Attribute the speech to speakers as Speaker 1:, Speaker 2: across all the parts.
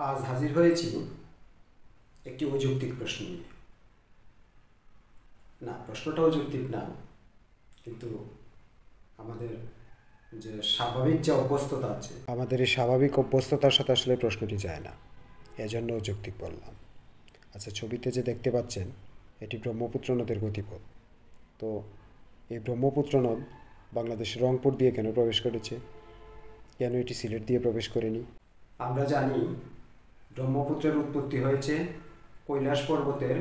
Speaker 1: আজ হাজির হয়েছি একটি অযৌক্তিক প্রশ্ন নিয়ে। না, প্রশ্নটা অযৌক্তিক না, কিন্তু আমাদের যে স্বাভাবিক যে অভ্যস্ততা আছে, আমাদের এই স্বাভাবিক অভ্যস্ততার সাথে আসলে প্রশ্নটি যায় না, এজন্য অযৌক্তিক বললাম। আচ্ছা, ছবিতে যে দেখতে পাচ্ছেন এটি ব্রহ্মপুত্র নদের গতিপথ। তো এই ব্রহ্মপুত্র নদ বাংলাদেশের রংপুর দিয়ে কেন প্রবেশ করেছে? কেন এটি সিলেট দিয়ে প্রবেশ করেনি? আমরা জানি ব্রহ্মপুত্রের উৎপত্তি হয়েছে কৈলাস পর্বতের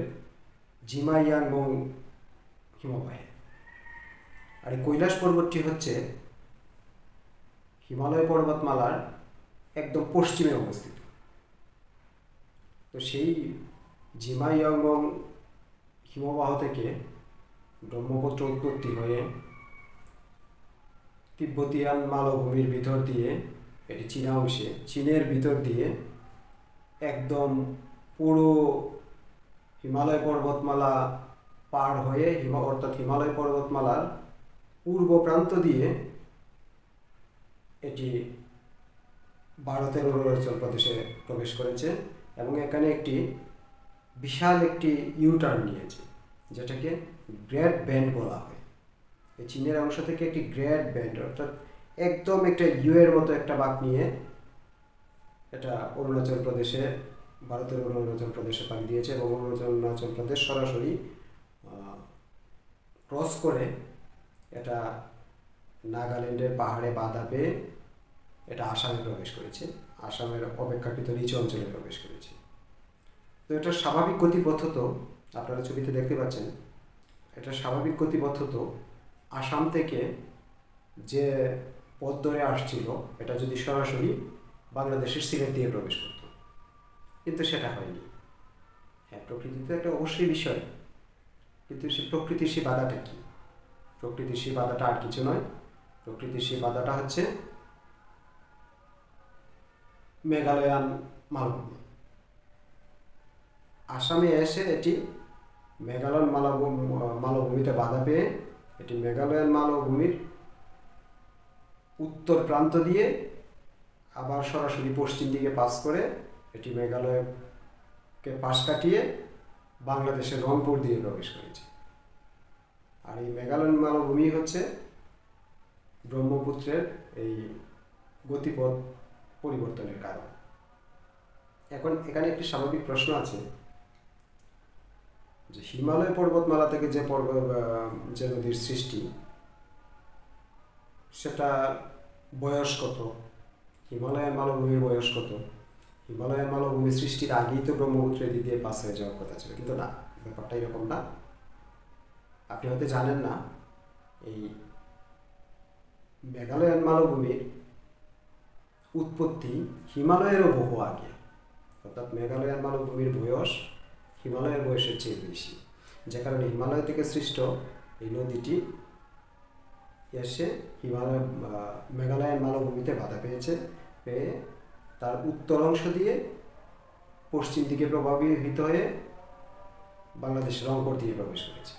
Speaker 1: জিমাইয়াংমং হিমবাহে। আর এই কৈলাস পর্বতটি হচ্ছে হিমালয় পর্বতমালার একদম পশ্চিমে অবস্থিত। তো সেই জিমাইয়াংমং হিমবাহ থেকে ব্রহ্মপুত্র উৎপত্তি হয়ে তিব্বতিয়ান মালভূমির ভিতর দিয়ে, এটি চীনা অংশে, চীনের ভিতর দিয়ে একদম পুরো হিমালয় পর্বতমালা পার হয়ে অর্থাৎ হিমালয় পর্বতমালার পূর্ব প্রান্ত দিয়ে এটি ভারতের অরুণাচল প্রদেশে প্রবেশ করেছে এবং এখানে একটি বিশাল একটি ইউটার্ন নিয়েছে, যেটাকে গ্রেট ব্যান্ড বলা হয়। এই চীনের অংশ থেকে একটি গ্রেট ব্যান্ড, অর্থাৎ একদম একটা ইউ এর মতো একটা বাঁক নিয়ে এটা অরুণাচল প্রদেশে, ভারতের অরুণাচল প্রদেশে পাড়ি দিয়েছে এবং অরুণাচল প্রদেশ সরাসরি ক্রস করে এটা নাগাল্যান্ডের পাহাড়ে বাধা পেয়ে এটা আসামে প্রবেশ করেছে, আসামের অপেক্ষাকৃত নিচু অঞ্চলে প্রবেশ করেছে। তো এটা স্বাভাবিক গতিপথ হতো, আপনারা ছবিতে দেখতে পাচ্ছেন, এটা স্বাভাবিক গতিপথ হতো আসাম থেকে যে পথ ধরে আসছিল এটা যদি সরাসরি বাংলাদেশের সিলেট দিয়ে প্রবেশ করত, কিন্তু সেটা হয়নি। হ্যাঁ, প্রকৃতিতে একটা অবশ্যই বিষয়, কিন্তু সে প্রকৃতির সেই বাধাটা কি? প্রকৃতির সেই বাধাটা আর কিছু নয়, প্রকৃতির সেই বাধাটা হচ্ছে মেঘালয়ান মালভূমি। আসামে এসে এটি মেঘালয়ান মালভূমিতে বাধা পেয়ে এটি মেঘালয়ান মালভূমির উত্তর প্রান্ত দিয়ে আবার সরাসরি পশ্চিম দিকে পাস করে এটি মেঘালয়কে পাশ কাটিয়ে বাংলাদেশের রংপুর দিয়ে প্রবেশ করেছে। আর এই মেঘালয়ান মালভূমি হচ্ছে ব্রহ্মপুত্রের এই গতিপথ পরিবর্তনের কারণ। এখন এখানে একটি স্বাভাবিক প্রশ্ন আছে যে হিমালয় পর্বতমালা থেকে যে নদীর সৃষ্টি, সেটা বয়স কত? হিমালয়ান মালভূমির বয়স কত? হিমালয়ান মালভূমি সৃষ্টির আগেই তো ব্রহ্মপুত্র এদিক দিয়ে পাস হয়ে যাওয়ার কথা ছিল, কিন্তু না, ব্যাপারটা এরকম না। আপনি হয়তো জানেন না, এই মেঘালয়ান মালভূমির উৎপত্তি হিমালয়েরও বহু আগে, অর্থাৎ মেঘালয়ান মালভূমির বয়স হিমালয়ের বয়সের চেয়ে বেশি, যে কারণে হিমালয় থেকে সৃষ্ট এই নদীটি এসে মেঘালয়ান মালভূমিতে বাধা পেয়ে তার উত্তর অংশ দিয়ে পশ্চিম দিকে প্রবাহিত হয়ে বাংলাদেশের রংপুর দিয়ে প্রবেশ করেছে।